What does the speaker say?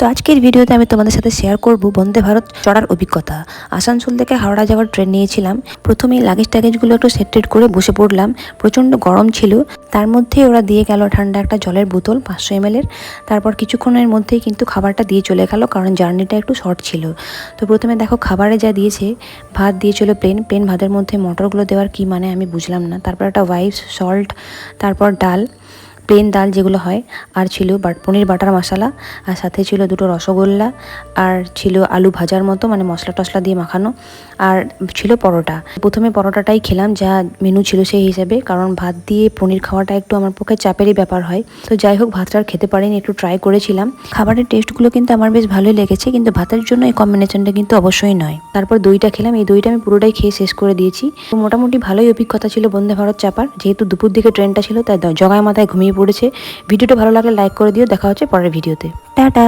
তো আজকের ভিডিওতে আমি তোমাদের সাথে শেয়ার করব বন্দে ভারত চড়ার অভিজ্ঞতা। আসানসোল থেকে হাওড়া যাওয়ার ট্রেন নিয়েছিলাম। প্রথমেই লাগেজগুলো একটু সেট করে বসে পড়লাম। প্রচণ্ড গরম ছিল, তার মধ্যে ওরা দিয়ে গেল ঠান্ডা একটা জলের বোতল 500 ml এর। তারপর কিছুক্ষণের মধ্যেই কিন্তু খাবারটা দিয়ে চলে গেল, কারণ জার্নিটা একটু শর্ট ছিল। তো প্রথমে দেখো খাবারে যা দিয়েছে, ভাত দিয়েছিল প্লেন ভাতের মধ্যে মটরগুলো দেওয়ার কি মানে আমি বুঝলাম না। তারপর একটা ওয়াইফ সল্ট, তারপর ডাল, প্লেন ডাল যেগুলো হয়, আর ছিল পনির বাটার মশলা, আর সাথে ছিল দুটো রসগোল্লা, আর ছিল আলু ভাজার মতো মানে মশলা টশলা দিয়ে মাখানো, আর ছিল পরোটা। প্রথমে পরোটাটাই খেলাম যা মেনু ছিল সেই হিসেবে, কারণ ভাত দিয়ে পনির খাওয়াটা একটু আমার পক্ষে চাপেরই ব্যাপার হয়। তো যাই হোক, ভাতটা আর খেতে পারিনি, একটু ট্রাই করেছিলাম। খাবারের টেস্টগুলো কিন্তু আমার বেশ ভালোই লেগেছে, কিন্তু ভাতের জন্য এই কম্বিনেশনটা কিন্তু অবশ্যই নয়। তারপর দইটা খেলাম, এই দইটা আমি পুরোটাই খেয়ে শেষ করে দিয়েছি। তো মোটামুটি ভালোই অভিজ্ঞতা ছিল বন্দে ভারত চাপার। যেহেতু দুপুর দিকে ট্রেনটা ছিল, তাই জগায় মাথায় ঘুমিয়ে পড়েছে। ভিডিওটা ভালো লাগলে লাইক করে দিও। দেখা হচ্ছে পরের ভিডিওতে। টাটা।